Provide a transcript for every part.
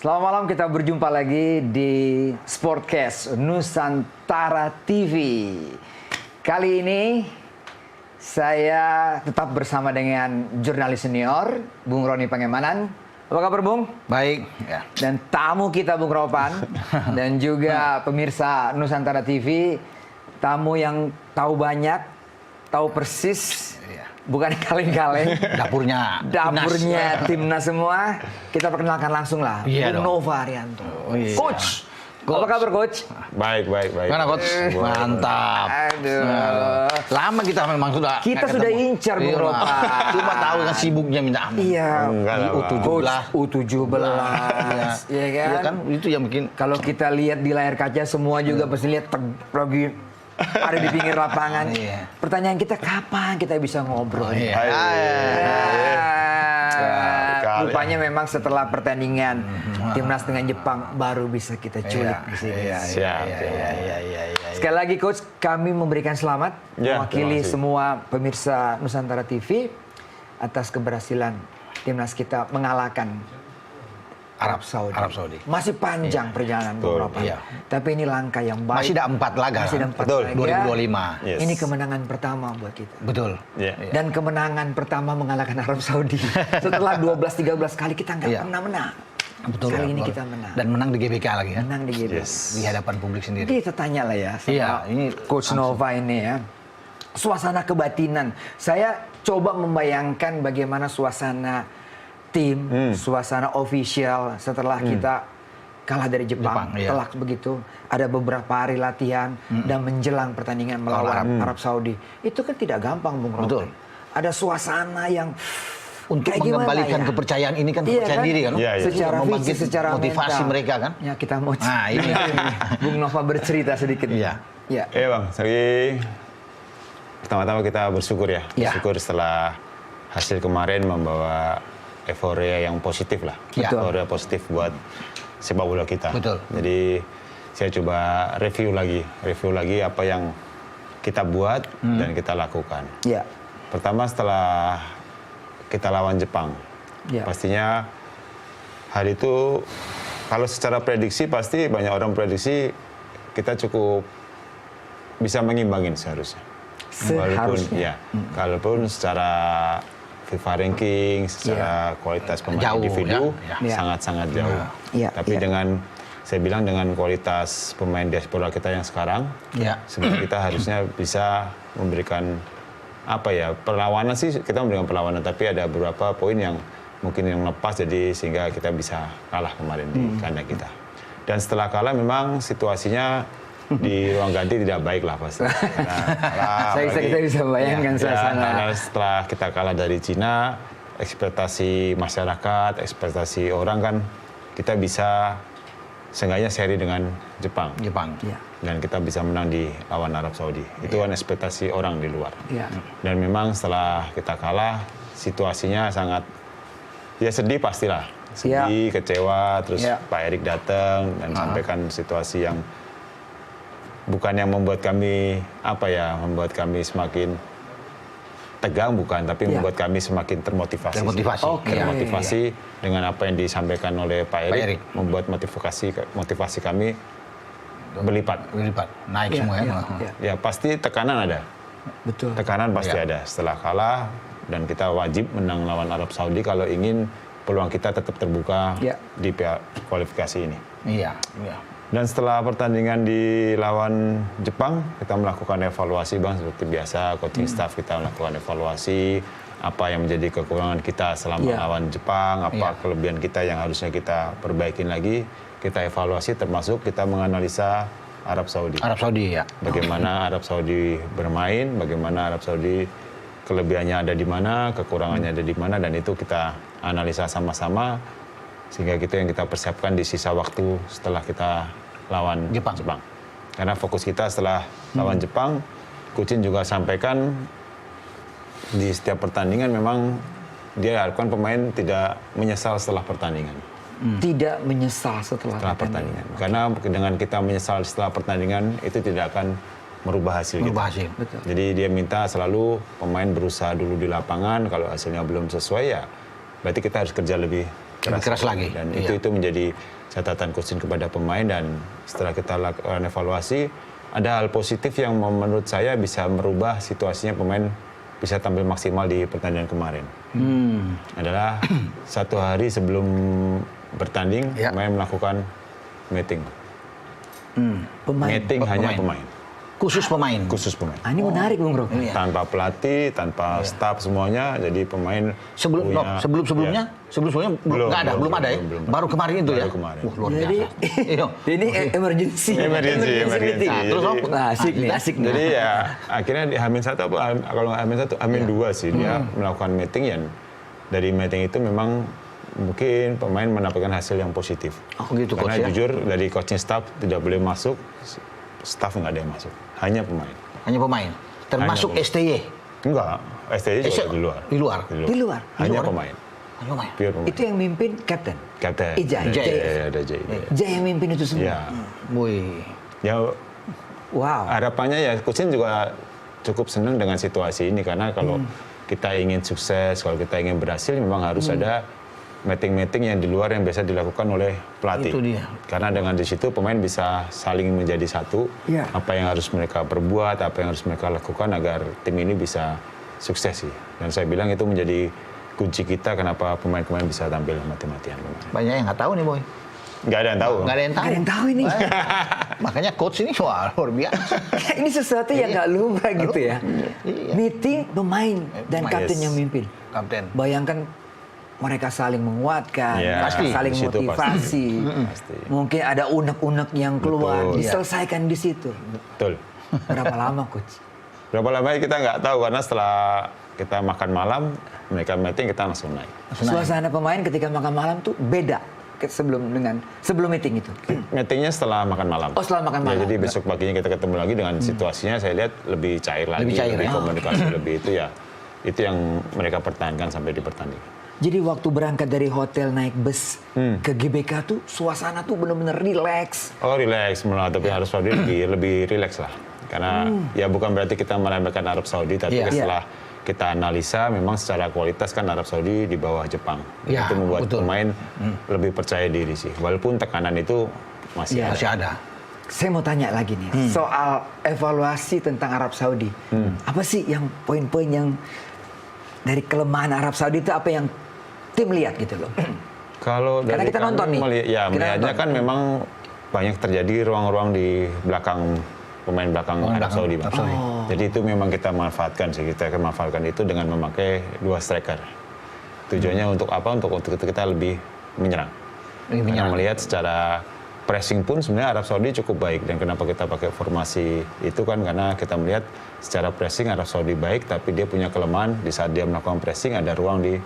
Selamat malam, kita berjumpa lagi di Sportcast Nusantara TV. Kali ini saya tetap bersama dengan jurnalis senior Bung Roni Pangemanan. Apa kabar, Bung? Baik. Ya. Dan tamu kita Bung Ropan dan juga pemirsa Nusantara TV, tamu yang tahu banyak, tahu persis. Bukan kaleng-kaleng. Dapurnya timnas semua. Kita perkenalkan langsung lah. Iya Bung Nova Arianto. Oh, iya. Coach. Apa kabar, Coach? Baik. Mana, Coach? Mantap. Aduh. Lama kita memang sudah. Kita sudah incar, Bung Ropan. Cuma tahu kan sibuknya minta ampun. Iya. Enggak lah, Bang. Coach U17. Iya kan? Iya kan? Itu yang bikin. Kalau kita lihat di layar kaca semua juga pasti lihat lagi ada di pinggir lapangan. Iya. Pertanyaan kita, kapan kita bisa ngobrol? Iya. Rupanya memang setelah pertandingan timnas dengan Jepang baru bisa kita culik di sini. Siap. Sekali lagi, Coach, kami memberikan selamat Ya, mewakili terima kasih. semua pemirsa Nusantara TV atas keberhasilan timnas kita mengalahkan Arab Saudi. Masih panjang perjalanan beberapa. Iya. Tapi ini langkah yang baik. Masih ada 4 laga. Masih ada 4 Betul. laga. 2025. Yes. Ini kemenangan pertama buat kita. Betul. Iya. Dan kemenangan pertama mengalahkan Arab Saudi. Setelah 12-13 kali kita nggak Iya. pernah menang. Betul. Kali ini Betul. kita menang. Dan menang di GBK lagi kan? Menang di GBK. Yes. Di hadapan publik sendiri. Kita tanya lah ya sama Iya, ini Coach Nova ini ya. Suasana kebatinan. Saya coba membayangkan bagaimana suasana tim, suasana official setelah kita kalah dari Jepang, iya. telak begitu. Ada beberapa hari latihan dan menjelang pertandingan melawan Arab Saudi. Itu kan tidak gampang, Bung Ropan. Betul. Ada suasana yang Untuk kayak gimana mengembalikan ya? kepercayaan ini kan Iya kepercayaan kan? diri kan? Iya, iya. Secara Membangkit fisik, secara motivasi mental. mereka kan? Ya, kita mau Nah, ini. Bung Nova bercerita sedikit. Iya. Ya. Iya, Bang. Pertama-tama kita bersyukur ya. Iya. Bersyukur setelah hasil kemarin membawa euforia yang positif lah. Iya. Euforia positif buat sepak bola kita. Betul. Jadi saya coba review lagi apa yang kita buat dan kita lakukan. Ya. Pertama setelah kita lawan Jepang, Ya. pastinya hari itu kalau secara prediksi pasti banyak orang prediksi kita cukup bisa mengimbangin seharusnya. Seharusnya. Kalaupun secara FIFA ranking, secara kualitas pemain Jauh, individu ya. sangat-sangat jauh. Ya, Tapi ya. saya bilang dengan kualitas pemain diaspora kita yang sekarang, Ya. sebenarnya kita harusnya bisa memberikan perlawanan sih, kita memberikan perlawanan, tapi ada beberapa poin yang mungkin yang lepas, jadi sehingga kita bisa kalah kemarin di kandang kita. Dan setelah kalah memang situasinya di ruang ganti tidak baik lah pasti. Kita bisa bayangkan suasana. Karena setelah kita kalah dari Cina, ekspektasi masyarakat, ekspektasi orang kan kita bisa seenggaknya seri dengan Jepang. Ya. Dan kita bisa menang di lawan Arab Saudi. Itu kan ekspektasi orang di luar. Ya. Dan memang setelah kita kalah, situasinya sangat ya sedih pastilah. Sedih, kecewa, terus Ya. Pak Erik datang dan sampaikan situasi yang bukan yang membuat kami membuat kami semakin tegang, bukan, tapi membuat kami semakin termotivasi. Termotivasi. Oke. Termotivasi dengan apa yang disampaikan oleh Pak Erik, Erik. membuat motivasi kami berlipat. Naik semua ya. Ya. Ya pasti tekanan ada. Betul. Tekanan pasti ada setelah kalah, dan kita wajib menang lawan Arab Saudi kalau ingin peluang kita tetap terbuka Ya. di kualifikasi ini. Iya. Dan setelah pertandingan di lawan Jepang, kita melakukan evaluasi, Bang, seperti biasa. Coaching staff kita melakukan evaluasi apa yang menjadi kekurangan kita selama Ya. lawan Jepang, apa Ya. kelebihan kita yang harusnya kita perbaikin lagi. Kita evaluasi, termasuk kita menganalisa Arab Saudi. Arab Saudi ya. Bagaimana Arab Saudi bermain, bagaimana Arab Saudi kelebihannya ada di mana, kekurangannya ada di mana, dan itu kita analisa sama-sama sehingga yang kita persiapkan di sisa waktu setelah kita lawan Jepang. Karena fokus kita setelah lawan Jepang, Kucin juga sampaikan di setiap pertandingan memang dia harapkan pemain tidak menyesal setelah pertandingan. Tidak menyesal setelah Pertandingan. Karena dengan kita menyesal setelah pertandingan itu tidak akan merubah hasil Merubah kita. hasil. Betul. Jadi dia minta selalu pemain berusaha dulu di lapangan, kalau hasilnya belum sesuai ya berarti kita harus kerja lebih keras lagi. Dan Iya. itu menjadi catatan coach kepada pemain, dan setelah kita lakukan evaluasi, ada hal positif yang menurut saya bisa merubah situasinya pemain bisa tampil maksimal di pertandingan kemarin. Adalah 1 hari sebelum bertanding, Ya. pemain melakukan meeting. Pemain. Meeting hanya pemain, Khusus pemain. khusus pemain. Ah, ini menarik Bung Ropan. Iya. Tanpa pelatih, tanpa staf semuanya, jadi pemain Sebelum-sebelumnya belum ada ya. belum. Baru kemarin itu ya. Baru kemarin. Wah, luar Jadi biasa. Iya. ini emergency. Emergency. meeting. Nah, terus Jadi- apa? Nah, asik nih, asik nih. Jadi ya akhirnya di Hamin 1 apa kalau nggak Hamin 1, Hamin 2 sih dia melakukan meeting, yang dari meeting itu memang mungkin pemain mendapatkan hasil yang positif. Oh gitu, Karena Coach, ya? jujur dari coaching staff tidak boleh masuk, staff nggak ada yang masuk, hanya pemain. Hanya pemain. Termasuk Hanya STY. Enggak, STJ juga di luar. Di luar. Di luar? Hanya luar. pemain. Hanya pemain. Pure pemain. Itu yang mimpin kapten. Kapten. Ijai. Iya, ada Jai. Jai yang mimpin itu semua. Ya. Wih. Ya Wow. harapannya ya coaching juga cukup senang dengan situasi ini, karena kalau kita ingin sukses, kalau kita ingin berhasil, memang harus ada meeting-meeting yang di luar yang biasa dilakukan oleh pelatih. Itu dia. Karena dengan di situ pemain bisa saling menjadi satu. Iya. Apa yang harus mereka perbuat, apa yang harus mereka lakukan agar tim ini bisa sukses sih. Dan saya bilang itu menjadi kunci kita kenapa pemain-pemain bisa tampil mati-matian kemarin. Banyak yang nggak tahu nih, Boy. Nggak ada yang tahu. Nggak ada yang tahu. Nggak ada yang tahu ini. Makanya coach ini wah, luar biasa. Ini sesuatu yang nggak lumrah gitu ya. Iya. Meeting pemain dan Pemain, kapten yes. yang mimpin. Kapten. Bayangkan mereka saling menguatkan, Iya, mereka saling di situ motivasi. Pasti. Mungkin ada unek-unek yang keluar, Betul. diselesaikan di situ. Betul. Berapa lama, Coach? Berapa lama kita nggak tahu, karena setelah kita makan malam, mereka meeting, kita langsung naik. Suasana pemain ketika makan malam tuh beda sebelum meeting itu. Meetingnya setelah makan malam. Oh, setelah makan malam. Ya, jadi besok paginya kita ketemu lagi dengan situasinya, saya lihat lebih cair lagi, Lebih cair, ya? komunikasi lebih itu ya. Itu yang mereka pertahankan sampai di pertandingan. Jadi waktu berangkat dari hotel naik bus ke GBK tuh suasana tuh bener-bener relax. Oh, relax malah, tapi Arab Saudi lebih relax lah. Karena ya bukan berarti kita meremehkan Arab Saudi, tapi Iya. setelah kita analisa memang secara kualitas kan Arab Saudi di bawah Jepang. Iya, Itu membuat betul. pemain lebih percaya diri sih. Walaupun tekanan itu masih Iya. ada. Masih ada. Saya mau tanya lagi nih soal evaluasi tentang Arab Saudi. Apa sih yang poin-poin yang dari kelemahan Arab Saudi itu apa yang tim lihat gitu loh? Kalau Karena dari kita kami nonton nih. Kita melihatnya nonton. kan memang banyak terjadi ruang-ruang di belakang pemain belakang Arab Saudi, Bang. Arab Saudi. Jadi itu memang kita manfaatkan sih. Kita akan manfaatkan itu dengan memakai 2 striker. Tujuannya untuk apa? Untuk kita lebih menyerang. Lebih Karena menyerang. melihat secara pressing pun sebenarnya Arab Saudi cukup baik. Dan kenapa kita pakai formasi itu kan karena kita melihat secara pressing Arab Saudi baik, tapi dia punya kelemahan di saat dia melakukan pressing ada ruang di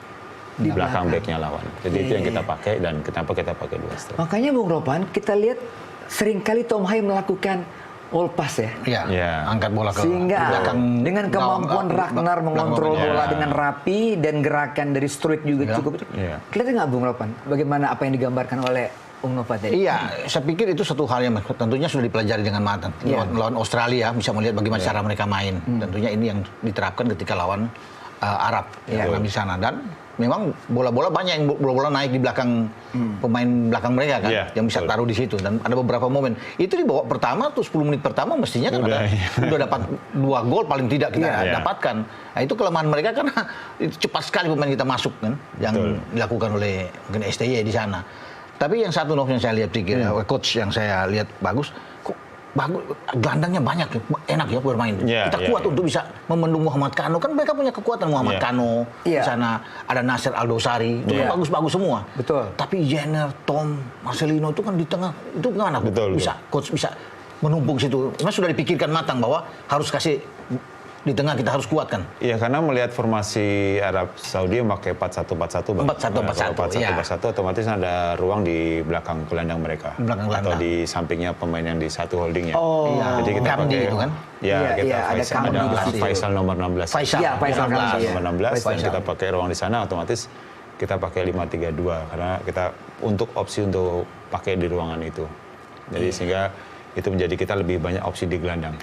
belakang backnya lawan. Jadi itu yang kita pakai, dan kenapa kita pakai 2 striker. Makanya Bung Ropan kita lihat seringkali Tom Hai melakukan all pass ya. Iya. Iya. Angkat bola ke Sehingga belakang dengan kemampuan Ragnar mengontrol belakang. bola Iya. dengan rapi dan gerakan dari Struik juga Iya. cukup. Iya. Kelihatan nggak Bung Ropan? Bagaimana apa yang digambarkan oleh Bung Nova tadi? Iya, saya pikir itu satu hal yang tentunya sudah dipelajari dengan matang. Iya. Lawan Australia bisa melihat bagaimana cara mereka main. Tentunya ini yang diterapkan ketika lawan Arab yang di sana, dan memang bola-bola banyak yang bola-bola naik di belakang pemain belakang mereka kan, Iya, yang bisa betul. taruh di situ, dan ada beberapa momen itu di babak pertama tuh 10 menit pertama mestinya kan udah dapat 2 gol paling tidak kita Iya. dapatkan. Nah, itu kelemahan mereka karena itu cepat sekali pemain kita masuk kan, yang Betul. dilakukan oleh mungkin STY di sana. Tapi yang satu yang saya lihat pikir coach yang saya lihat bagus, kok bagus, gelandangnya banyak, enak ya bermain. Iya, Kita iya, kuat iya. untuk bisa membendung Muhammad Kano, kan mereka punya kekuatan Muhammad Iya. Kano Iya. di sana, ada Nasser Aldosari, itu Iya. kan bagus-bagus semua. Betul. Tapi Jenner, Tom, Marcelino itu kan di tengah, itu gimana? Betul, Bisa coach bisa menumpuk situ. Memang sudah dipikirkan matang bahwa harus kasih di tengah, kita harus kuatkan. Iya, karena melihat formasi Arab Saudi memakai 4-1-4-1, Bang. 4-1-4-1, Kalau 4-1-4-1 otomatis ada ruang di belakang gelandang mereka. Belakang Atau gelandang. di sampingnya pemain yang di satu holdingnya. Oh. Iya. Jadi kita Kamdi pakai itu kan? Ya, Iya, kita iya, ada Faisal, Kamdi ada di situ. Faisal nomor 16. Faisal. Iya, Faisal Faisal Kamdi, iya. nomor 16 dan Faisal. kita pakai ruang di sana, otomatis kita pakai 5-3-2 karena kita untuk opsi untuk pakai di ruangan itu. Jadi sehingga itu menjadi kita lebih banyak opsi di gelandang.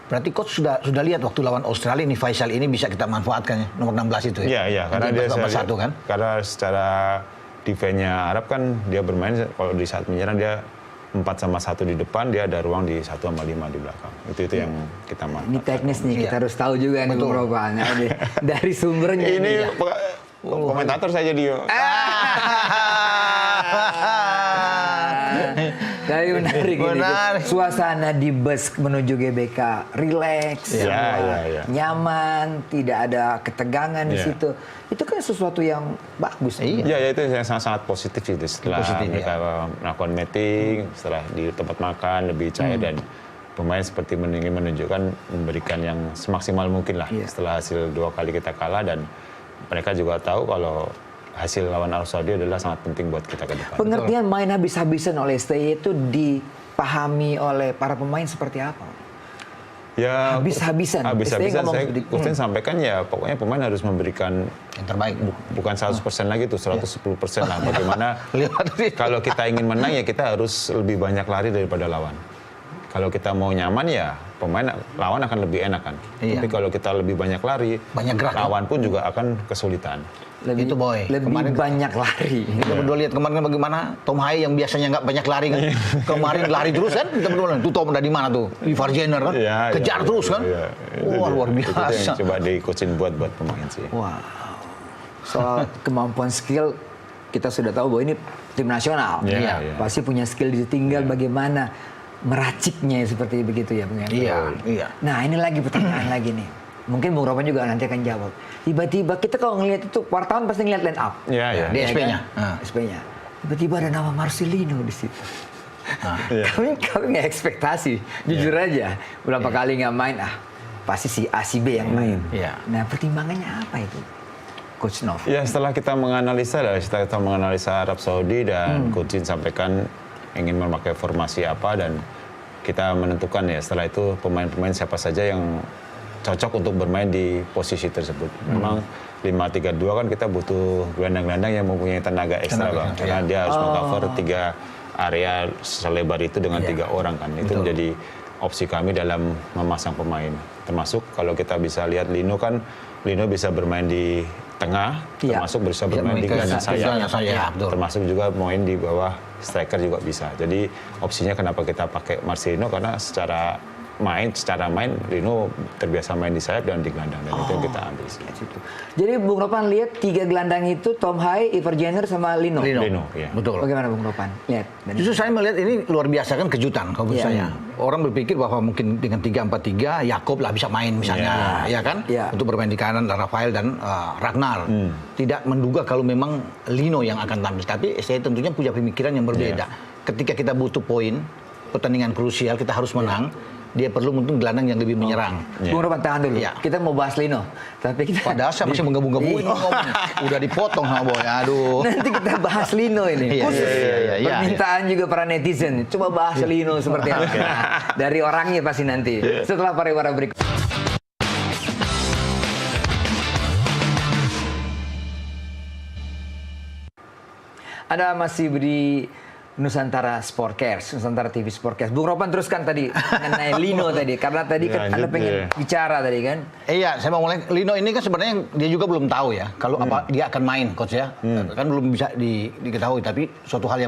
Berarti coach sudah lihat waktu lawan Australia ini Faisal ini bisa kita manfaatkan ya, nomor 16 itu ya. Iya, iya, karena dia saya nomor lihat, 1 kan. karena secara defense-nya Arab kan dia bermain kalau di saat menyerang dia 4-1 di depan, dia ada ruang di 1-5 di belakang. Itu yang kita manfaatkan. Ini teknis nih, kita harus tahu juga nih Bung Ropan. Dari sumbernya. Ini komentator saya jadi. Tapi menarik ini. Suasana di bus menuju GBK rileks, nyaman, tidak ada ketegangan di situ. Itu kan sesuatu yang bagus. Iya, itu yang sangat positif itu. Setelah mereka melakukan meeting, setelah di tempat makan lebih cair dan pemain seperti ingin menunjukkan memberikan yang semaksimal mungkin lah. Setelah hasil 2 kali kita kalah dan mereka juga tahu kalau hasil lawan Arab Saudi adalah sangat penting buat kita ke depan. Pengertian main habis-habisan oleh STY itu dipahami oleh para pemain seperti apa? Ya, habis-habisan. Saya sampaikan ya pokoknya pemain harus memberikan yang terbaik. Bukan 100% lagi tuh, 110% lah. Bagaimana kalau kita ingin menang ya kita harus lebih banyak lari daripada lawan. Kalau kita mau nyaman ya pemain lawan akan lebih enak kan. Tapi kalau kita lebih banyak lari, banyak gerak, lawan pun juga akan kesulitan. Lebih banyak lari. Kita berdua lihat kemarin bagaimana Tom Hai yang biasanya nggak banyak lari kan, kemarin lari terus kan, kita berdua tuh Tom dari mana tuh, Ivar Jenner kan, kejar terus kan, wah luar biasa. Itu yang coba di-coachin buat pemain sih. Wow. Soal kemampuan skill kita sudah tahu bahwa ini tim nasional, pasti punya skill, ditinggal bagaimana meraciknya seperti begitu ya Bung Hendro. Iya. Nah ini lagi pertanyaan lagi nih. Mungkin Bung Ropan juga nanti akan jawab. Tiba-tiba kita kalau ngelihat itu wartawan pasti ngelihat line up. Iya. Di SP-nya. SP-nya. Tiba-tiba ada nama Marcelino di situ. Kami nggak ekspektasi, jujur aja. Berapa kali nggak main, pasti si A si B yang main. Nah pertimbangannya apa itu, Coach Nov? Ya setelah kita menganalisa Arab Saudi dan Coach Jin sampaikan ingin memakai formasi apa dan kita menentukan ya setelah itu pemain-pemain siapa saja yang cocok untuk bermain di posisi tersebut. Memang 5-3-2 kan kita butuh gelandang-gelandang yang mempunyai tenaga ekstra Bang. Karena dia harus meng-cover 3 area selebar itu dengan 3 orang kan. Itu menjadi opsi kami dalam memasang pemain. Termasuk kalau kita bisa lihat Lino bisa bermain di tengah, termasuk bisa bermain di gelandang sayap. Termasuk juga main di bawah striker juga bisa. Jadi opsinya kenapa kita pakai Marcelino karena secara main Lino terbiasa main di sayap dan di gelandang dan itu yang kita ambil sih. Jadi Bung Ropan lihat 3 gelandang itu Tom Hai, Ivar Jenner sama Lino. Ya. Betul. Bagaimana Bung Ropan? Lihat. Justru saya melihat ini luar biasa kan, kejutan kalau menurut saya. Orang berpikir bahwa mungkin dengan 3-4-3 Yakob lah bisa main misalnya, ya kan? Untuk bermain di kanan Rafael dan Ragnar. Tidak menduga kalau memang Lino yang akan tampil, tapi saya tentunya punya pemikiran yang berbeda. Ketika kita butuh poin, pertandingan krusial kita harus menang. Dia perlu mungkin gelandang yang lebih menyerang. Bung Ropan tahan dulu. Kita mau bahas Lino, tapi kita padahal saya masih menggabung-gabungin. Udah dipotong sama Boy. Aduh. Nanti kita bahas Lino ini. Khusus permintaan juga para netizen. Coba bahas Lino seperti apa. Dari orangnya pasti nanti. Setelah pariwara berikut. Anda masih di Nusantara Sportcast, Nusantara TV Sportcast. Bung Ropan teruskan tadi mengenai Lino tadi, karena tadi kan Anda pengen bicara tadi kan? Iya, saya mau mulai. Lino ini kan sebenarnya dia juga belum tahu ya, kalau apa dia akan main, Coach ya. Kan belum bisa diketahui, tapi suatu hal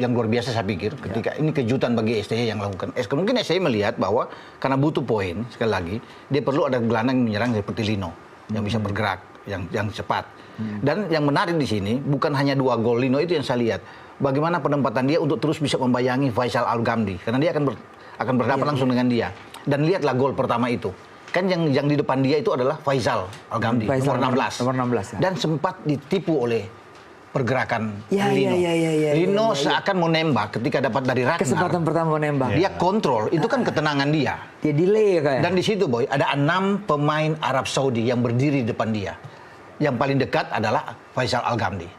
yang luar biasa saya pikir ketika ini kejutan bagi STY yang lakukan. Mungkin STY melihat bahwa karena butuh poin, sekali lagi, dia perlu ada gelandang yang menyerang seperti Lino, yang bisa bergerak, yang cepat. Dan yang menarik di sini, bukan hanya 2 gol Lino itu yang saya lihat. Bagaimana penempatan dia untuk terus bisa membayangi Faisal Al-Ghamdi, karena dia akan berhadapan langsung dengan dia. Dan lihatlah gol pertama itu, kan yang di depan dia itu adalah Faisal Al-Ghamdi, nomor 16. Dan sempat ditipu oleh pergerakan Lino. Lino seakan mau nembak ketika dapat dari Ragnar. Kesempatan pertama mau nembak. Dia kontrol, itu kan ketenangan dia. Dia delay kayak. Dan di situ Boy, ada 6 pemain Arab Saudi yang berdiri di depan dia. Yang paling dekat adalah Faisal Al-Ghamdi.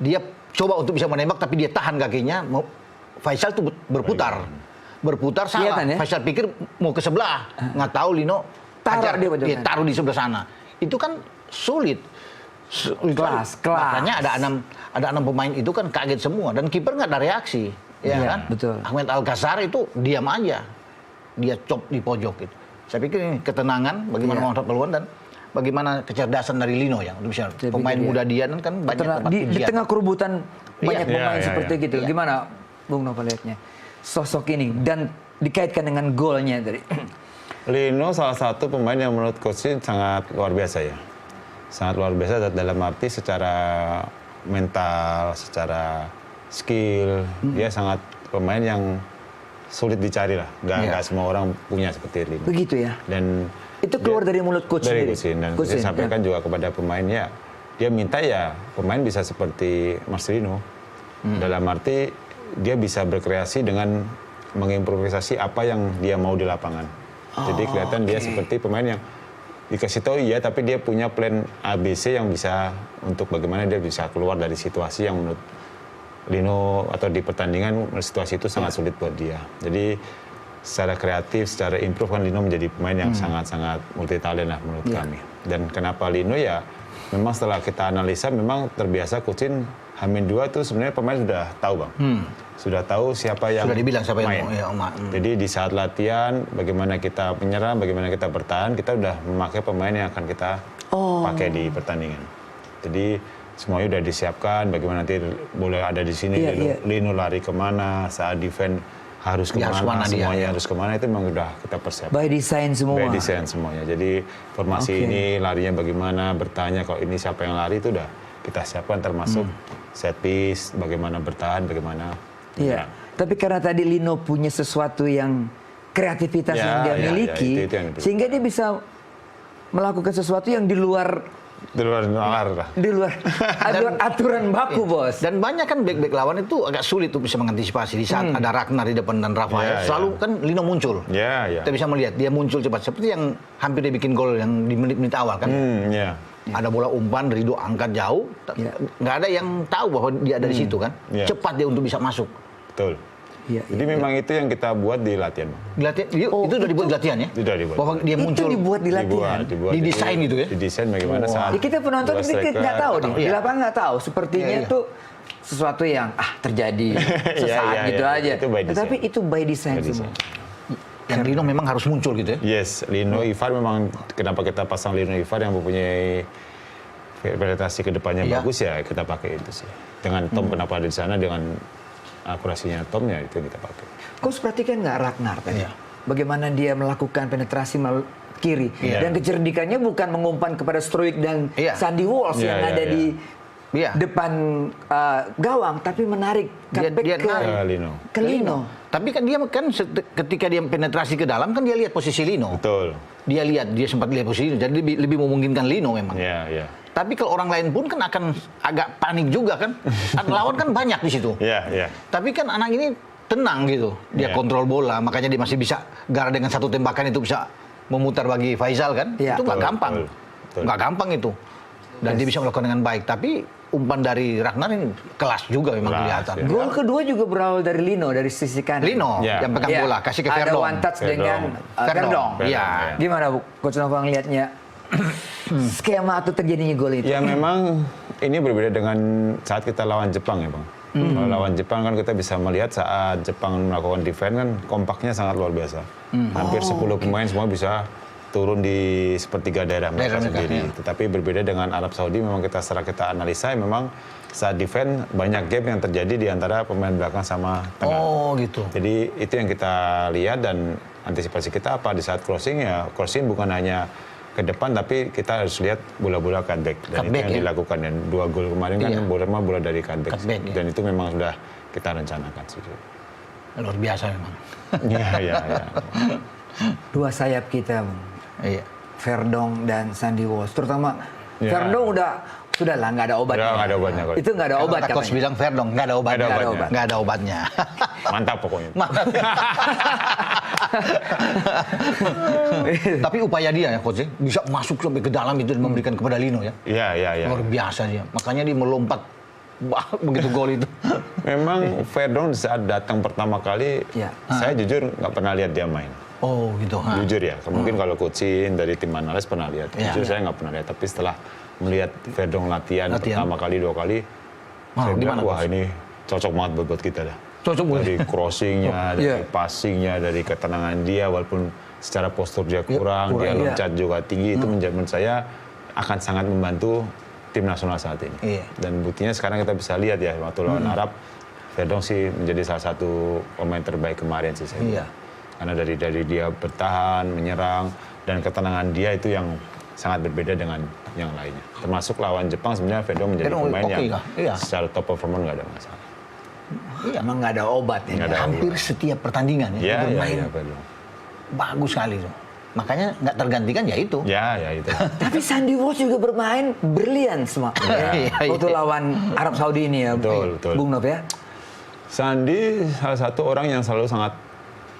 Dia coba untuk bisa menembak tapi dia tahan kakinya. Faisal tuh berputar salah. Faisal pikir mau ke sebelah, nggak tahu Lino dia taruh di sebelah sana. Itu kan sulit. Kelas. Makanya ada 6 pemain itu kan kaget semua dan kiper nggak ada reaksi, ya kan? Betul. Ahmed Al-Ghazar itu diam aja, dia cop di pojok gitu. Saya pikir ini ketenangan bagaimana menghadapi peluang dan bagaimana kecerdasan dari Lino yang bisa pemain muda dia kan banyak tempat di tengah kerubutan banyak pemain Iya, seperti iya. gitu. Gimana Bung Novel lihatnya sosok ini dan dikaitkan dengan golnya tadi? Lino salah satu pemain yang menurut coach Shin sangat luar biasa ya. Sangat luar biasa dalam arti secara mental, secara skill. Dia sangat pemain yang sulit dicari lah. Nggak semua orang punya seperti Lino. Begitu ya. Dan Itu keluar dari mulut coach dari sendiri? coach Shin. Dan Coach dia Shin, sampaikan juga kepada pemain ya, dia minta ya pemain bisa seperti Marcelino. Dalam arti dia bisa berkreasi dengan mengimprovisasi apa yang dia mau di lapangan. Jadi kelihatan dia seperti pemain yang dikasih tahu iya, tapi dia punya plan ABC yang bisa untuk bagaimana dia bisa keluar dari situasi yang menurut Lino atau di pertandingan situasi itu sangat sulit buat dia. Jadi secara kreatif, secara improve kan Lino menjadi pemain yang sangat-sangat multi talent lah menurut kami. Dan kenapa Lino ya, memang setelah kita analisa memang terbiasa Coach Shin H-2 tuh sebenarnya pemain sudah tahu Bang. Sudah tahu siapa yang Sudah dibilang siapa main. yang mau. Jadi di saat latihan, bagaimana kita menyerang, bagaimana kita bertahan, kita udah memakai pemain yang akan kita pakai di pertandingan. Jadi semuanya udah disiapkan, bagaimana nanti boleh ada di sini, Lino lari kemana, saat defend harus kemana, semuanya harus kemana, itu memang udah kita persiapkan. By design semua. By design semuanya. Jadi formasi ini larinya bagaimana, bertanya kalau ini siapa yang lari itu udah kita siapkan termasuk set piece, bagaimana bertahan, bagaimana. Iya. Tapi karena tadi Lino punya sesuatu yang kreativitas yang dia miliki, itu yang sehingga dia bisa melakukan sesuatu yang di luar nalar. Di luar aturan baku, Bos. Dan banyak kan back-back lawan itu agak sulit tuh bisa mengantisipasi. Di saat ada Ragnar di depan dan Rafael, selalu kan Lino muncul. Kita bisa melihat dia muncul cepat. Seperti yang hampir dia bikin gol yang di menit-menit awal kan. Ada bola umpan, Ridho angkat jauh, nggak ada yang tahu bahwa dia ada di situ kan. Cepat dia untuk bisa masuk. Betul. Jadi memang itu yang kita buat di latihan. Di latihan, itu sudah dibuat di latihan ya? Sudah dibuat. Bahwa dia muncul. Itu dibuat di latihan? Didesain gitu ya? Didesain bagaimana saat Kita penonton kita nggak tahu nih, di lapangan nggak tahu. Sepertinya itu sesuatu yang terjadi sesaat gitu aja. Tetapi itu by design semua. Yang Lino memang harus muncul gitu ya? Yes, Lino Ivar memang kenapa kita pasang Lino Ivar yang mempunyai penetrasi ke depannya bagus ya kita pakai itu sih. Dengan Tom kenapa ada di sana dengan akurasinya Tom ya itu kita pakai. Coach perhatikan nggak Ragnar tadi? Bagaimana dia melakukan penetrasi kiri dan kecerdikannya bukan mengumpan kepada Struijk dan Sandy Walsh yang ada di depan gawang, tapi menarik ke Lino. Tapi kan dia kan ketika dia penetrasi ke dalam kan dia lihat posisi Lino. Betul. Dia sempat lihat posisi Lino, jadi lebih memungkinkan Lino memang. Iya. Tapi kalau orang lain pun kan akan agak panik juga kan. Lawan kan banyak di situ. Iya. Tapi kan anak ini tenang gitu. Dia kontrol bola, makanya dia masih bisa gara dengan satu tembakan itu bisa memutar bagi Faisal kan. Itu nggak gampang. Nggak gampang itu. Dan dia bisa melakukan dengan baik. Tapi umpan dari Ragnar ini kelas juga memang kelihatan. Gol kedua juga berawal dari Lino, dari sisi kanan. Lino yang pegang bola, kasih ke Verdong. Ada one touch dengan Verdong. Iya. Gimana Coach Novel ngelihatnya skema atau terjadinya gol itu? Ya memang ini berbeda dengan saat kita lawan Jepang ya Bang. Kalau lawan Jepang kan kita bisa melihat saat Jepang melakukan defense kan kompaknya sangat luar biasa. Hampir 10 pemain semua bisa turun di sepertiga daerah mereka sendiri. Tetapi berbeda dengan Arab Saudi, memang setelah kita analisa, memang saat defense banyak gap yang terjadi di antara pemain belakang sama tengah. Oh gitu. Jadi itu yang kita lihat dan antisipasi kita apa di saat crossing ya, crossing bukan hanya ke depan tapi kita harus lihat bola-bola cutback. Dan itu yang dilakukan dan 2 gol kemarin kan bola dari cutback. Dan itu memang sudah kita rencanakan sih. Luar biasa memang. Iya. Dua sayap kita, Bang. Iya. Verdong dan Sandy Walsh. Terutama Verdong sudahlah nggak ada obatnya. Nggak ada obatnya. Itu nggak ada obat. Coach bilang Verdong nggak ada obatnya. Nggak ada obatnya. Mantap pokoknya. Tapi upaya dia ya Coach bisa masuk sampai ke dalam itu dan memberikan kepada Lino ya. Iya. Luar biasa dia. Makanya dia melompat begitu gol itu. Memang Verdong saat datang pertama kali, saya jujur nggak pernah lihat dia main. Oh gitu. Jujur ya, mungkin kalau coaching dari tim analis pernah lihat. Jujur saya nggak pernah lihat, tapi setelah melihat Verdong latihan pertama kali, 2 kali, saya bilang wah ini cocok banget buat kita dah. Cocok banget. Dari crossingnya, dari passingnya, dari ketenangan dia, walaupun secara postur dia kurang, dia loncat juga tinggi, itu menurut saya akan sangat membantu tim nasional saat ini. Iya. Dan buktinya sekarang kita bisa lihat ya waktu lawan Arab, Verdong sih menjadi salah satu pemain terbaik kemarin sih saya. Iya. Karena dari dia bertahan, menyerang, dan ketenangan dia itu yang sangat berbeda dengan yang lainnya. Termasuk lawan Jepang sebenarnya Verdong menjadi pemain yang Iya. secara top performer nggak ada masalah. Iya. Emang nggak ada obat ya. Nggak ada Hampir setiap pertandingan ya, Iya, dia bermain Verdong. bagus sekali tuh. Makanya nggak tergantikan ya itu. Ya itu. Tapi Sandy Walsh juga bermain brilian semua. Iya, Waktu iya. lawan Arab Saudi ini ya, Betul. Bung Nov ya. Sandi salah satu orang yang selalu sangat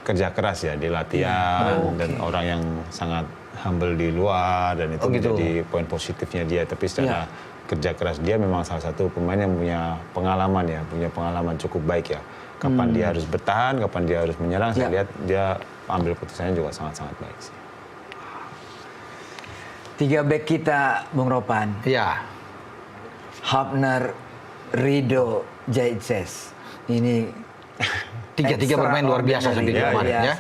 kerja keras ya di latihan dan orang yang sangat humble di luar dan itu gitu. menjadi poin positifnya dia. Tapi secara kerja keras dia memang salah satu pemain yang punya pengalaman cukup baik ya. Kapan dia harus bertahan, kapan dia harus menyerang. Saya lihat dia ambil keputusannya juga sangat-sangat baik sih. 3 back kita, Bung Ropan. Iya. Hapner, Rido, Jaitses. Ini Tiga bermain luar biasa saya pikir kemarin ya.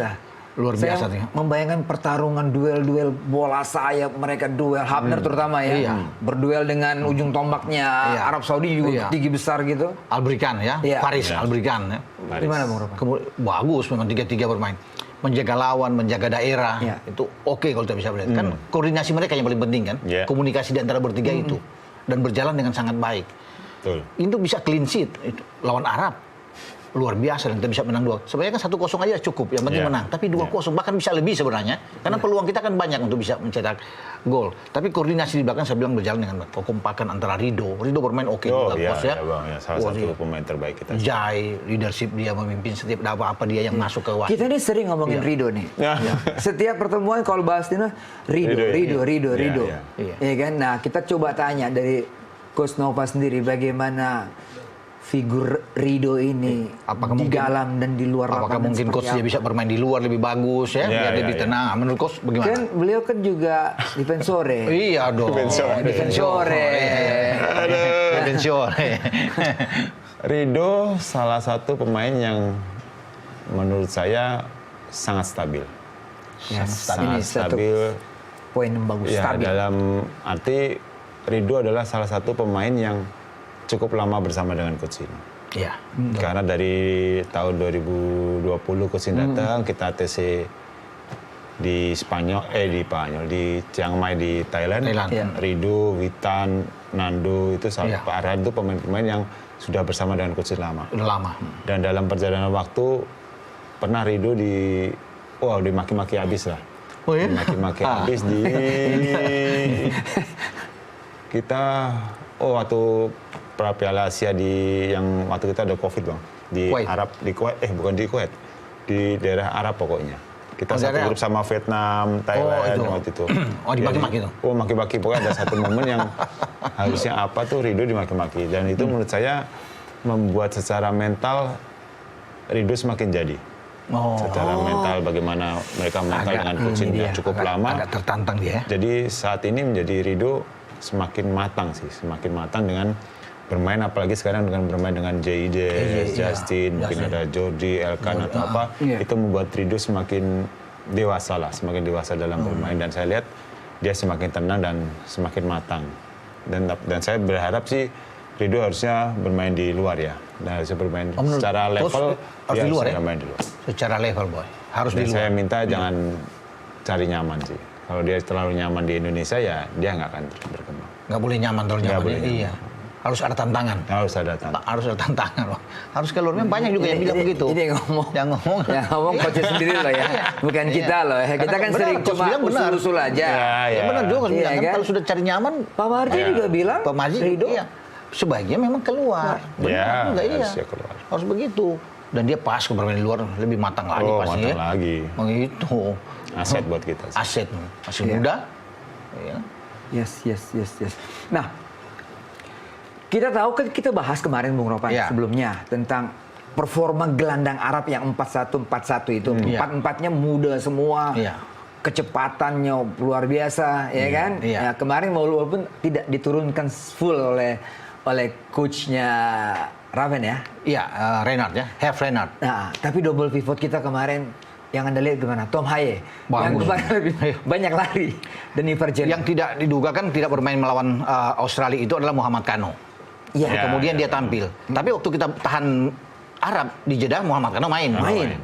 Luar biasa Saya nih. membayangkan pertarungan duel-duel bola sayap mereka duel Hapner terutama ya. Iya. Berduel dengan ujung tombaknya Iya. Arab Saudi juga Iya. tinggi besar gitu. Alberikan ya, Iya. Faris Iya. Alberikan ya. Gimana Bung Ropan? Bagus memang tiga bermain. Menjaga lawan, menjaga daerah, Iya. itu oke kalau kita bisa melihat. Kan koordinasi mereka yang paling penting kan, Iya. komunikasi di antara bertiga itu. Dan berjalan dengan sangat baik. Betul. Itu bisa clean sheet, itu lawan Arab. Luar biasa dan kita bisa menang 2. Sebenarnya kan 1-0 aja cukup, yang penting Iya. menang. Tapi 2-0 bahkan bisa lebih sebenarnya. Karena peluang kita kan banyak untuk bisa mencetak gol. Tapi koordinasi di belakang saya bilang berjalan dengan baik. Kekompakan antara Rido bermain oke juga Iya, Coach, ya. Bang, ya, salah Wah, satu dia. pemain terbaik kita. Jai, leadership dia memimpin setiap ada apa-apa dia yang masuk ke wasit. Kita ini sering ngomongin Iya. Rido nih. Ya. Setiap pertemuan kalau bahas ini Rido. Iya, Iya iya. kan? Nah, kita coba tanya dari Coach Nova sendiri bagaimana figur Rido ini Apakah di mungkin- dalam dan di luar Apakah lapangan mungkin seperti coach dia apa? bisa bermain di luar lebih bagus ya, Iya, biar iya, lebih iya. tenang. Menurut coach bagaimana? Kan beliau kan juga defensore. Iya dong. Defensore. Defensore. Rido salah satu pemain yang menurut saya sangat stabil. Ya, Sangat ini satu stabil. poin yang bagus, Ya, stabil. dalam arti Rido adalah salah satu pemain yang cukup lama bersama dengan Coach Shin. Iya. Karena dari tahun 2020 Coach Shin datang, kita TC di di Chiang Mai di Thailand. Thailand. Rido, Witan, Nando itu Iya. Pak Arhan itu pemain-pemain yang sudah bersama dengan Coach Shin lama. Udah lama. Dan dalam perjalanan waktu pernah Rido dimaki-maki habis lah. Oh ya? Dimaki-maki habis di kita waktu pra Piala Asia yang waktu kita ada Covid Bang di Kuwait. Arab di Kuwait bukan di Kuwait di daerah Arab pokoknya. Kita satu daerah grup sama Vietnam, Thailand itu. waktu itu. Oh, dimaki-maki tuh? Oh, maki-maki. Pokoknya ada satu momen yang harusnya apa tuh Rido dimaki-maki. Dan itu menurut saya membuat secara mental Rido semakin jadi. Oh. Secara mental bagaimana mereka mental dengan coaching yang cukup lama. Agak tertantang dia. Jadi saat ini menjadi Rido semakin matang sih. Semakin matang dengan bermain apalagi sekarang dengan bermain dengan JID, Justin, mungkin ada Jordi, Elkan atau apa, itu membuat Rido semakin dewasa lah, semakin dewasa dalam bermain dan saya lihat dia semakin tenang dan semakin matang. Dan saya berharap sih Rido harusnya bermain di luar ya. Dan harusnya bermain secara level harus di luar ya? bermain di luar. Secara level boy. Harus Dan di luar. saya minta jangan cari nyaman sih. Kalau dia terlalu nyaman di Indonesia ya dia nggak akan berkembang. Nggak boleh nyaman terlalu Nggak nyaman. boleh nyaman. Iya. Harus ada tantangan. Harus ada tantangan. Harus ada tantangan loh. Harus keluar. Memang banyak juga yang bilang begitu. Ini yang ngomong. Yang ngomong. Yang ngomong coach sendiri loh ya. Bukan kita loh ya. Kita kan Benar, sering coach cuma bilang benar. usul-usul aja. Ya benar juga Iya, bilang kan kan? kalau sudah cari nyaman, Pak Marji juga bilang Pak Marji Rido iya. Sebaiknya memang keluar. Benar Ya, juga iya. harusnya keluar. Harus begitu. Dan dia pas ke bermain di luar lebih matang lagi Oh, pasti matang ya. lagi. Begitu. Aset buat kita sih. Aset masih Iya. muda. Iya. Yes. Nah, kita tahu kan kita bahas kemarin Bung Ropan Iya. sebelumnya tentang performa gelandang Arab yang 4-1 itu. Iya. Empat-empatnya muda semua. Iya. Kecepatannya luar biasa, ya kan? Iya. Ya, kemarin walaupun tidak diturunkan full oleh coachnya Raven ya. Iya, Reinhardt ya, Reinhardt. Nah, tapi double pivot kita kemarin yang Anda lihat gimana? Tom Haye yang Bagus. kemarin lebih banyak lari dan Ivar Jenner. Yang tidak diduga kan tidak bermain melawan Australia itu adalah Muhammad Kano. Iya. Kemudian dia tampil. Tapi waktu kita tahan Arab di Jeddah, Muhammad Kano main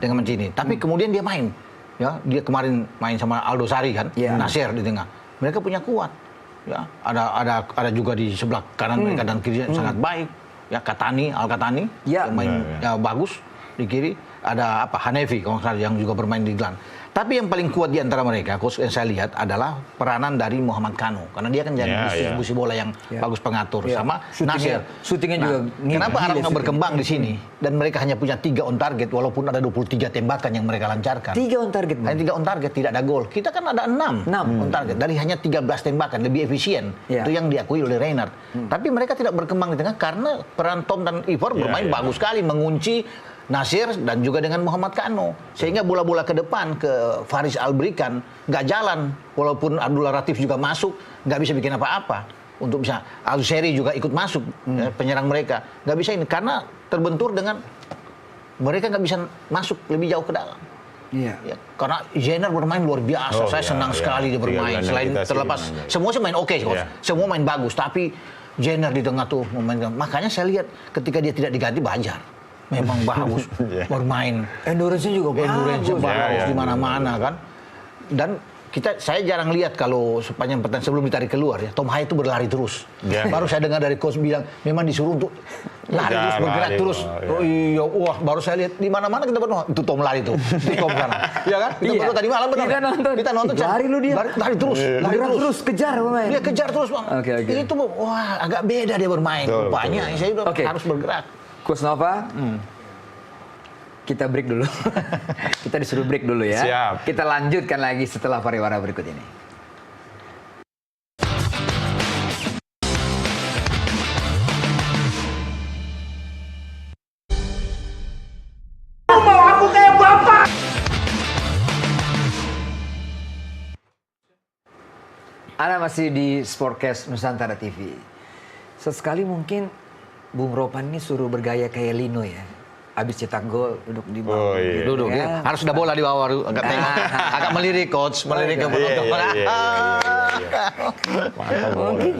dengan Mancini. Tapi kemudian dia main. Ya, dia kemarin main sama Aldo Sari kan, Nasir di tengah. Mereka punya kuat. Ya, ada juga di sebelah kanan mereka dan kiri sangat baik. Ya, Al-Katani yang main bagus di kiri. Ada Hanefi kalau nggak salah yang juga bermain di gelandang. Tapi yang paling kuat di antara mereka, coach, yang saya lihat adalah peranan dari Muhammad Kano. Karena dia kan jadi distribusi bola yang bagus pengatur. Sama Nasir. Syutingnya juga. Kenapa Arab nggak berkembang di sini? Dan mereka hanya punya 3 on target, walaupun ada 23 tembakan yang mereka lancarkan. 3 on target. Hanya 3 on target, tidak ada gol. Kita kan ada 6 on target. Dari hanya 13 tembakan, lebih efisien. Itu yang diakui oleh Reinhard. Tapi mereka tidak berkembang di tengah karena peran Tom dan Ivar bermain bagus sekali. Mengunci Nasir dan juga dengan Muhammad Kano. Sehingga bola-bola ke depan ke Faris Albrikan nggak jalan. Walaupun Abdullah Latif juga masuk, nggak bisa bikin apa-apa. Untuk bisa Al-Seri juga ikut masuk, penyerang mereka. Nggak bisa ini, karena terbentur dengan mereka nggak bisa masuk lebih jauh ke dalam. Iya. Ya, karena Jenner bermain luar biasa. Saya senang sekali dia bermain. Selain terlepas, semua sih main oke, semua main bagus. Tapi Jenner di tengah tuh memainkan. Makanya saya lihat ketika dia tidak diganti Banjar. Memang bagus bermain. Endurance-nya juga bagus di mana-mana kan. Dan saya jarang lihat kalau sepanjang pertandingan sebelum ditarik keluar ya. Tom Haye itu berlari terus. Baru saya dengar dari coach bilang memang disuruh untuk lari terus, bergerak terus. Oh iya, wah baru saya lihat di mana-mana kita benar itu Tom lari tuh. Itu Tom sana. Iya kan? Kita baru tadi malam benar. Kita nonton. Lari lu dia. Lari terus. Lari terus kejar pemain. Dia kejar terus, Bang. Oke. Itu wah agak beda dia bermain. Rupanya saya udah harus bergerak. Coach Nova, kita break dulu. Kita disuruh break dulu ya. Siap. Kita lanjutkan lagi setelah pariwara berikut ini. Mau aku kayak bapak. Anda masih di Sportcast Nusantara TV. Sesekali mungkin Bung Ropan ini suruh bergaya kayak Lino ya. Habis cetak gol duduk di bawah. Duduk ya. Harus ada bola di bawah agak tengok. Agak melirik coach, melirik ke penonton. Mungkin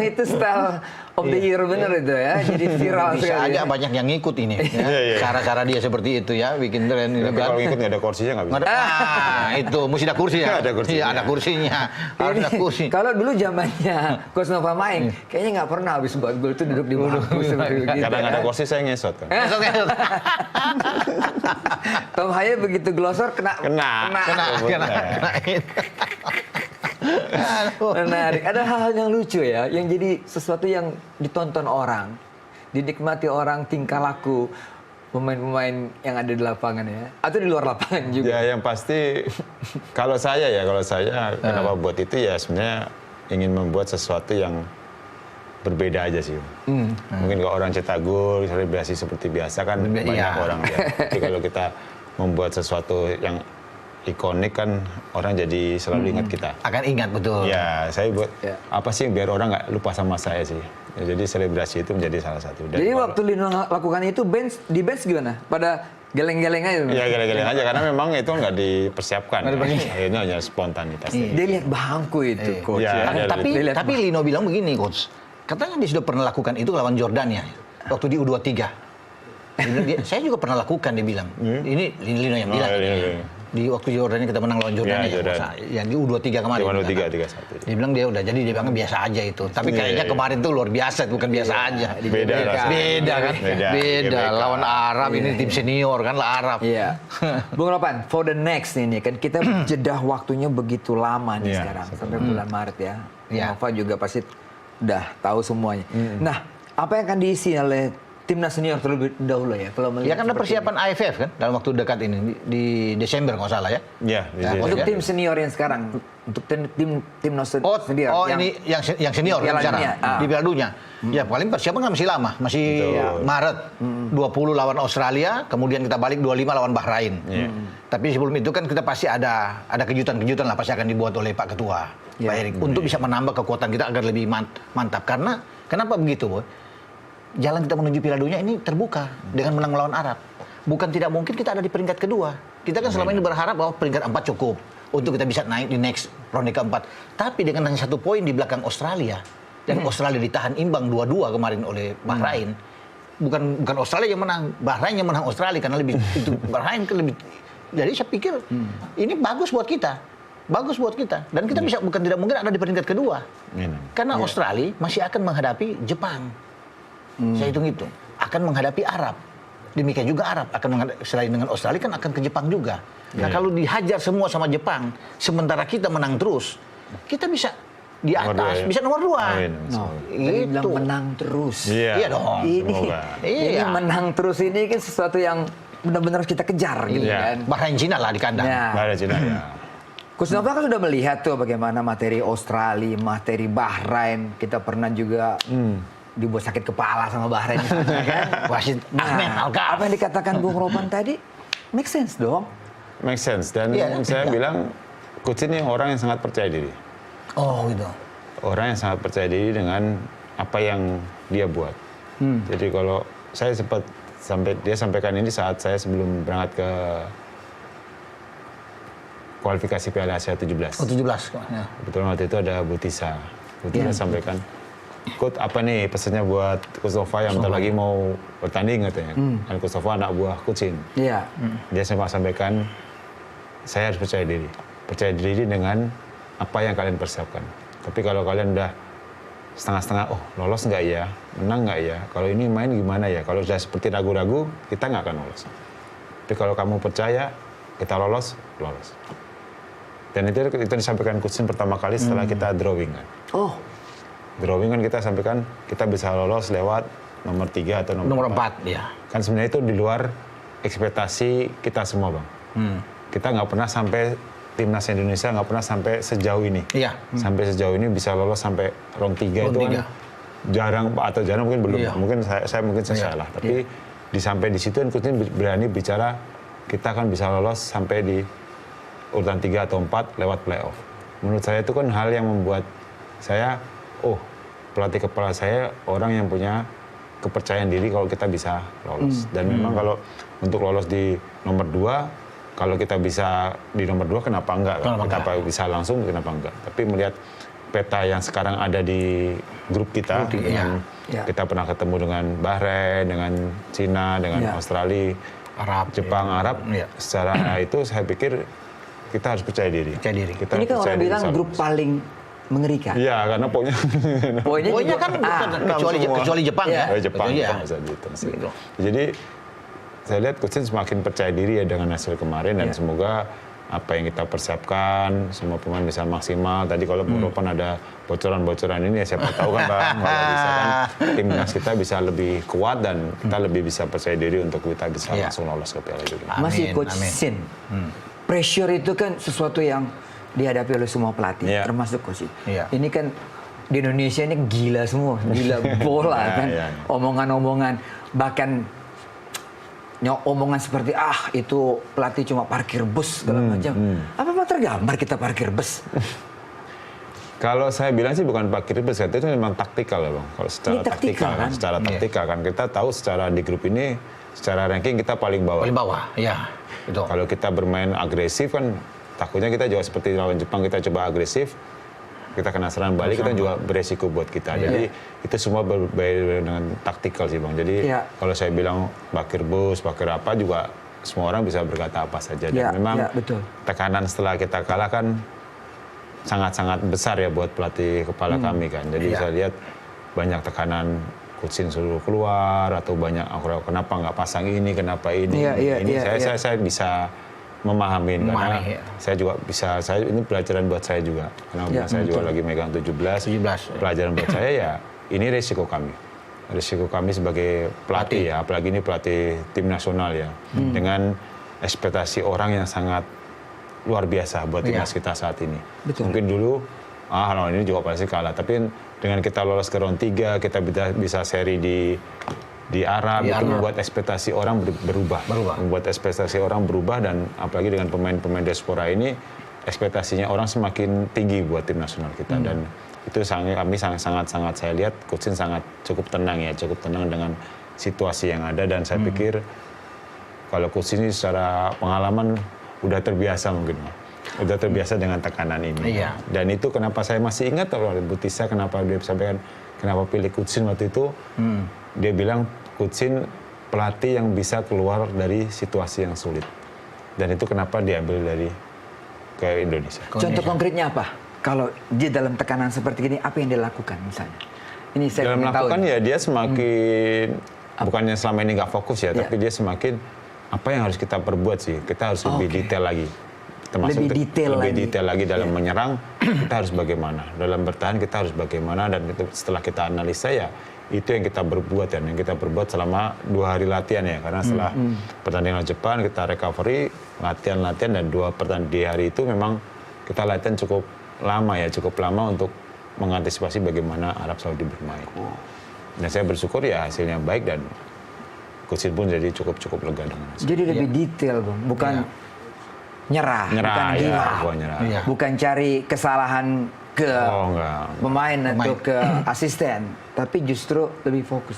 itu style of the year bener itu ya. Jadi viral Bisa sekali. aja banyak yang ngikut ini. Cara-cara dia seperti itu ya, bikin tren ini Tapi kan. kalau ikut nggak ada kursinya nggak bisa. Itu mesti ada kursi ya. Ada kursinya. Iya, ada kursinya. Harus ada kursi. Kalau dulu zamannya Coach Nova main, kayaknya nggak pernah habis buat gol itu duduk di bangku seperti begitu. Kadang ada kursi saya ngesot kan. Tom Haye begitu glosor kena. Menarik. Ada hal-hal yang lucu ya, yang jadi sesuatu yang ditonton orang, dinikmati orang, tingkah laku pemain-pemain yang ada di lapangan ya, atau di luar lapangan juga. Ya yang pasti kalau saya kenapa buat itu ya sebenarnya ingin membuat sesuatu yang berbeda aja sih. Mungkin kalau orang cetak gol, selebrasi seperti biasa kan banyak orang ya. Tapi kalau kita membuat sesuatu yang ikonik kan orang jadi selalu ingat kita. Akan ingat betul. Ya, saya buat apa sih biar orang nggak lupa sama saya sih. Ya, jadi selebrasi itu menjadi salah satu. Jadi waktu Lino lakukan itu di bench gimana? Pada geleng-geleng aja? Ya geleng-geleng aja karena memang itu nggak dipersiapkan. Ini hanya spontanitas. Dia lihat bangku itu, coach. Ya, Tapi Lino bilang begini, coach. Katanya dia sudah pernah lakukan itu lawan Jordania waktu di U23. Saya juga pernah lakukan, dia bilang. Ini Lino yang bilang. Di waktu Jordania kita menang lawan Jordania yang di U23 kemarin. U23 3-1. Dia bilang dia bilang biasa aja itu. Tapi kayaknya kemarin tuh luar biasa, bukan biasa aja. Beda kan. Beda. Lawan Arab ini tim senior kan lah Arab. Iya. Bung Ropan, for the next ini kan kita jedah waktunya begitu lama nih sekarang sampai bulan Maret ya. Nova juga pasti udah tahu semuanya. Nah, apa yang akan diisi oleh timnas senior terlebih dahulu ya? Kalau ya kan ada persiapan AFF kan dalam waktu dekat ini di Desember kalau salah ya. Iya. Untuk tim senior yang sekarang, untuk timnas senior. Ini yang senior yang bicara di Piala Dunia. Ya paling persiapan kan masih lama, masih Maret 20 lawan Australia, kemudian kita balik 25 lawan Bahrain. Tapi sebelum itu kan kita pasti ada kejutan-kejutan lah pasti akan dibuat oleh Pak Ketua Pak Erik untuk bisa menambah kekuatan kita agar lebih mantap. Karena kenapa begitu, Boy? Jalan kita menuju Piala Dunia ini terbuka dengan menang melawan Arab. Bukan tidak mungkin kita ada di peringkat kedua. Kita kan selama ini berharap bahwa peringkat 4 cukup untuk kita bisa naik di next ronde keempat. Tapi dengan hanya 1 poin di belakang Australia dan Australia ditahan imbang 2-2 kemarin oleh Bahrain. Bukan Australia yang menang, Bahrain yang menang Australia karena lebih itu Bahrain kan lebih. Jadi saya pikir ini bagus buat kita. Bagus buat kita dan kita bisa bukan tidak mungkin ada di peringkat kedua. Karena Australia masih akan menghadapi Jepang. Saya hitung itu akan menghadapi Arab. Demikian juga Arab akan selain dengan Australia kan akan ke Jepang juga. Nah kalau dihajar semua sama Jepang, sementara kita menang terus, kita bisa di atas, bisa nomor 2. Tadi bilang menang terus. Iya dong. Ini menang terus ini kan sesuatu yang benar-benar kita kejar gitu kan. Bahrain Cina lah di kandang. Bahrain Cina ya. Coach Nova kan sudah melihat tuh bagaimana materi Australia, materi Bahrain. Kita pernah juga dibuat sakit kepala sama Bahrain kan. Wasit Ahmed Alkaf. Apa yang dikatakan Bung Ropan tadi make sense dong. Make sense dan saya bilang coach ini orang yang sangat percaya diri. Oh gitu. Orang yang sangat percaya diri dengan apa yang dia buat. Jadi kalau saya sempat dia sampaikan ini saat saya sebelum berangkat ke kualifikasi Piala Asia 17. Oh 17 ya. Kebetulan waktu itu ada Butisa. Butisa sampaikan, Coach apa nih pesannya buat Coach Nova yang bentar lagi mau bertanding katanya. Kan Coach Nova anak buah Coachin. Iya. Dia sampaikan, saya harus percaya diri. Percaya diri dengan apa yang kalian persiapkan. Tapi kalau kalian udah setengah-setengah, oh lolos nggak ya, menang nggak ya, kalau ini main gimana ya, kalau sudah seperti ragu-ragu, kita nggak akan lolos. Tapi kalau kamu percaya, kita lolos. Dan itu disampaikan Coachin pertama kali setelah kita drawing kan. Oh. Drawing kan kita sampaikan, kita bisa lolos lewat nomor 3 atau nomor 4. Ya. Kan sebenarnya itu di luar ekspektasi kita semua Bang. Kita nggak pernah sampai timnas Indonesia nggak pernah sampai sejauh ini. Iya. Sampai sejauh ini bisa lolos sampai round 3 itu kan jarang mungkin belum. Iya. Mungkin saya mungkin salah. Tapi sampai di situ kan Coach berani bicara kita kan bisa lolos sampai di urutan 3 atau 4 lewat playoff. Menurut saya itu kan hal yang membuat saya, pelatih kepala saya orang yang punya kepercayaan diri kalau kita bisa lolos. Dan memang kalau untuk lolos di nomor 2, kalau kita bisa di nomor 2 kenapa enggak? Kenapa bisa langsung kenapa enggak? Tapi melihat peta yang sekarang ada di grup kita, kita pernah ketemu dengan Bahrain, dengan Cina, dengan Australia, Jepang, Arab. Secara itu saya pikir kita harus percaya diri. Kita ini kan orang bilang grup paling mengerikan. Iya, karena poinnya kan kecuali Jepang ya. Jepang bisa dihitung. Jadi saya lihat Coach semakin percaya diri ya dengan hasil kemarin dan semoga apa yang kita persiapkan semua pemain bisa maksimal. Tadi kalau Bung Ropan ada bocoran-bocoran ini ya siapa tahu kan Bang, kalau bisa kan timnas kita bisa lebih kuat dan kita lebih bisa percaya diri untuk kita bisa langsung lolos ke Piala Dunia. Masih Coach Sin. Pressure itu kan sesuatu yang dihadapi oleh semua pelatih, termasuk Coach. Ini kan di Indonesia ini gila semua, gila bola kan. Omongan-omongan, bahkan omongan seperti itu pelatih cuma parkir bus segala macam. Apa tergambar kita parkir bus? Kalau saya bilang sih bukan parkir bus, itu memang taktikal ya Bang. Kalau secara taktikal kan, secara taktikal kan kita tahu secara di grup ini secara ranking kita paling bawah. Paling bawah, ya. Betul. Kalau kita bermain agresif kan takutnya kita juga seperti lawan Jepang kita coba agresif, kita kena serangan balik, kita juga beresiko buat kita. Jadi itu semua berbeda dengan taktikal sih Bang. Jadi kalau saya bilang parkir bus, parkir apa juga semua orang bisa berkata apa saja. Dan memang tekanan setelah kita kalah kan sangat-sangat besar ya buat pelatih kepala kami kan. Jadi saya lihat banyak tekanan Coachin suruh keluar atau banyak kenapa nggak pasang ini, kenapa ini. Saya bisa memahami karena saya juga bisa, ini pelajaran buat saya juga karena saya juga lagi megang 17 pelajaran buat saya ya ini risiko kami sebagai pelatih ya, apalagi ini pelatih tim nasional ya dengan ekspektasi orang yang sangat luar biasa buat timnas kita saat ini. Mungkin dulu lawan ini juga pasti kalah, tapi dengan kita lolos ke round 3 kita bisa seri di Arab, itu membuat ekspektasi orang berubah. Membuat ekspektasi orang berubah dan apalagi dengan pemain-pemain diaspora ini ekspektasinya orang semakin tinggi buat tim nasional kita dan itu kami sangat saya lihat Coachin sangat cukup tenang dengan situasi yang ada dan saya pikir Kalau coach ini secara pengalaman udah terbiasa mungkin, udah terbiasa dengan tekanan ini. Iya. Dan itu kenapa saya masih ingat kalau Butisa kenapa dia sampaikan kenapa pilih Coach Shin waktu itu. Dia bilang Coach Shin pelatih yang bisa keluar dari situasi yang sulit. Dan itu kenapa diambil dari ke Indonesia. Contoh konkretnya apa? Kalau dia dalam tekanan seperti ini, apa yang dia lakukan misalnya? Ini saya Dalam ingin tahu melakukan nih. ya dia semakin bukannya selama ini nggak fokus ya, tapi dia semakin apa yang harus kita perbuat sih. Kita harus lebih detail lagi. Termasuk Lebih detail lagi dalam menyerang, kita harus bagaimana. Dalam bertahan kita harus bagaimana, dan itu, setelah kita analisa ya itu yang kita berbuat ya, yang kita berbuat selama 2 hari latihan ya. Karena setelah pertandingan Jepang kita recovery, latihan dan 2 pertandingan di hari itu memang kita latihan cukup lama untuk mengantisipasi bagaimana Arab Saudi bermain. Dan saya bersyukur ya hasilnya baik dan Coach Shin pun jadi cukup lega dengan hasil. Jadi lebih detail, Bang. Bukan nyerah, bukan ya, gila. bukan nyerah. Iya. Bukan cari kesalahan ke Enggak. pemain atau ke asisten, tapi justru lebih fokus.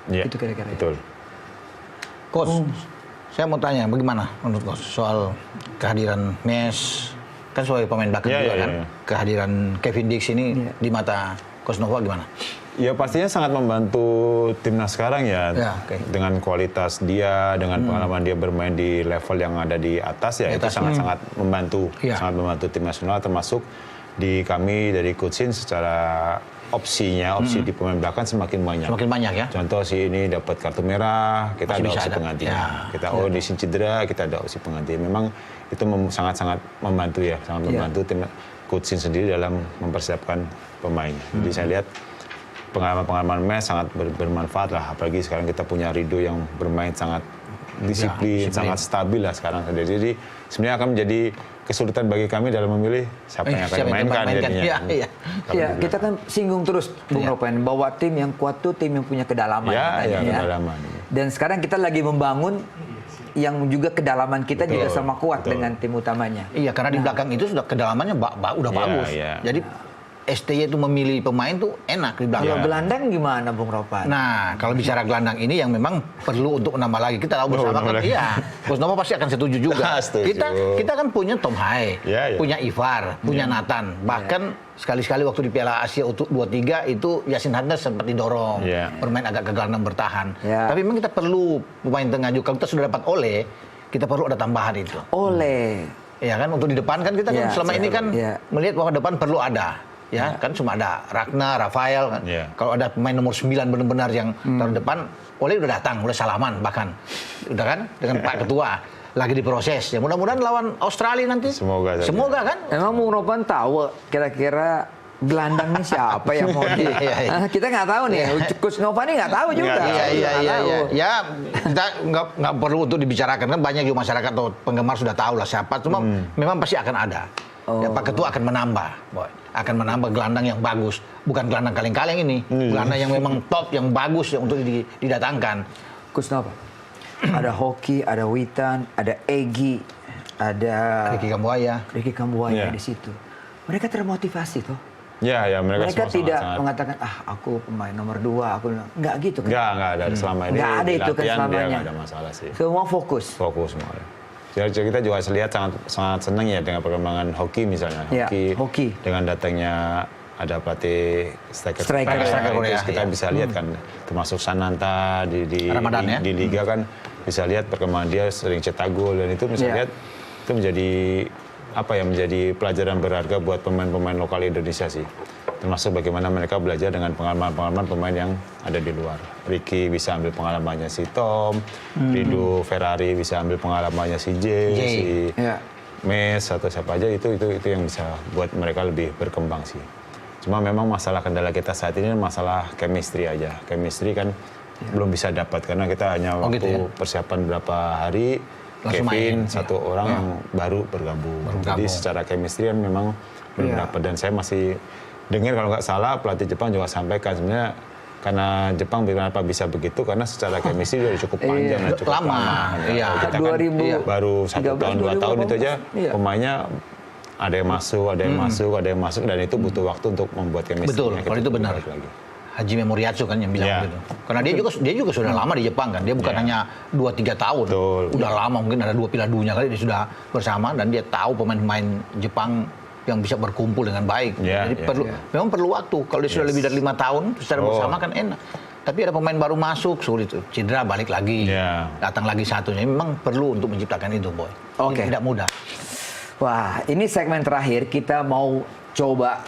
Iya, Itu kira-kira. betul. Coach, saya mau tanya bagaimana menurut Coach soal kehadiran Mes, kan sebagai pemain belakang juga kan, kehadiran Kevin Dix ini di mata Coach Nova gimana? Ya pastinya sangat membantu timnas sekarang ya, dengan kualitas dia, dengan pengalaman dia bermain di level yang ada di atas ya, itu sangat-sangat membantu, sangat membantu tim nasional, termasuk di kami dari Coach Shin secara opsi di pemain belakang semakin banyak. Semakin banyak ya. Contoh si ini dapat kartu merah, kita ada opsi penggantinya. Kita di sini cedera, kita ada opsi pengganti. Memang itu sangat-sangat membantu ya, sangat membantu tim Coach Shin sendiri dalam mempersiapkan pemain. Jadi saya lihat pengalaman Mes sangat bermanfaat lah, apalagi sekarang kita punya Ridho yang bermain sangat disiplin, sangat stabil lah sekarang. Jadi sebenarnya akan menjadi kesulitan bagi kami dalam memilih siapa yang akan dimainkan jadinya. Iya, kita kan singgung terus Bung Ropan bahwa tim yang kuat tuh tim yang punya kedalaman. Kedalaman. Dan sekarang kita lagi membangun yang juga kedalaman kita juga sama kuat dengan tim utamanya. Iya, karena di belakang itu sudah kedalamannya udah bagus. Jadi STY itu memilih pemain tuh enak di belakang. Kalau gelandang gimana Bung Ropan? Nah, kalau bicara gelandang ini yang memang perlu untuk menambah lagi. Kita tahu bersama kan, Coach Nova pasti akan setuju juga. Kita kan punya Tom Hai, punya Ivar, punya Nathan. Bahkan sekali-sekali waktu di Piala Asia U23 itu Yasin Hadnas sempat didorong bermain agak ke gelandang bertahan. Tapi memang kita perlu pemain tengah juga. Kalau kita sudah dapat Ole, kita perlu ada tambahan itu. Ole. Ya kan, untuk di depan kan kita kan selama ini kan melihat bahwa depan perlu ada. Ya kan cuma ada Ragnar, Rafael kan. Kalau ada pemain nomor 9 benar-benar yang taruh depan, Ole udah datang, udah salaman bahkan. Udah kan dengan Pak Ketua lagi diproses. Ya mudah-mudahan lawan Australia nanti. Semoga kan. Emang Bung Ropan tahu kira-kira gelandangnya siapa yang mau di... Kita nggak tahu nih, Coach Nova ini nggak tahu juga. Iya. Ya kita nggak perlu untuk dibicarakan, kan banyak juga masyarakat atau penggemar sudah tahu lah siapa. Cuma memang pasti akan ada. Ya, Pak Ketua akan menambah, akan menambah gelandang yang bagus, bukan gelandang kaleng-kaleng ini, gelandang yang memang top, yang bagus ya untuk didatangkan. Coach Nova, ada Hoki, ada Witan, ada Egy, ada Ricky Kambuaya di situ. Mereka termotivasi tuh. Ya, mereka tidak sangat. mengatakan aku pemain nomor 2, aku nggak gitu kan? Nggak ada selama ini. Nggak ada itu kan selamanya. Nggak ada masalah sih. Semua fokus semua. Jadi kita juga lihat sangat senang ya dengan perkembangan hoki misalnya. Hoki dengan datangnya ada pelatih striker Korea. Kita bisa lihat kan, termasuk Sananta di Liga kan bisa lihat perkembangan dia sering cetak gol, dan itu bisa lihat itu menjadi pelajaran berharga buat pemain-pemain lokal Indonesia sih. Termasuk bagaimana mereka belajar dengan pengalaman-pengalaman pemain yang ada di luar. Ricky bisa ambil pengalamannya si Tom, Ridho Ferrari bisa ambil pengalamannya si si Mes atau siapa aja, itu yang bisa buat mereka lebih berkembang sih. Cuma memang masalah kendala kita saat ini masalah chemistry aja. Chemistry kan belum bisa dapat karena kita hanya waktu persiapan berapa hari. Kevin satu orang yang baru bergabung. Jadi secara chemistry kan memang belum dapat, dan saya masih dengar kalau nggak salah pelatih Jepang juga sampaikan sebenarnya karena Jepang kenapa bisa begitu karena secara chemistry sudah cukup panjang dan cukup lama. Kita kan baru 1 tahun 2 tahun itu aja pemainnya ada yang masuk, dan itu butuh waktu untuk membuat chemistry. Betul, kalau itu benar. Haji Memoriatsu kan yang bilang begitu. Karena dia juga sudah lama di Jepang kan. Dia bukan hanya 2-3 tahun. Betul. Udah lama, mungkin ada 2 Piala Dunia kali dia sudah bersama dan dia tahu pemain-pemain Jepang yang bisa berkumpul dengan baik. Jadi memang perlu waktu. Kalau dia sudah lebih dari 5 tahun secara bersama kan enak. Tapi ada pemain baru masuk, sulit. Cedera balik lagi. Datang lagi satunya. Memang perlu untuk menciptakan itu, Boy. Oke. Tidak mudah. Wah, ini segmen terakhir kita mau coba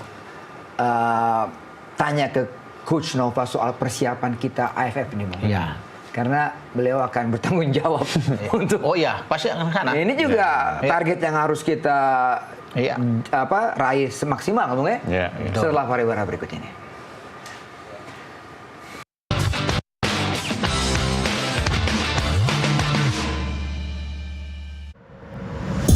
tanya ke Coach Nova soal persiapan kita AFF ini, Bang. Iya. Karena beliau akan bertanggung jawab untuk. Oh iya, pasti akan sana. Ini juga target yang harus kita raih semaksimal, ngomongnya. Iya. Setelah pariwara berikut ini.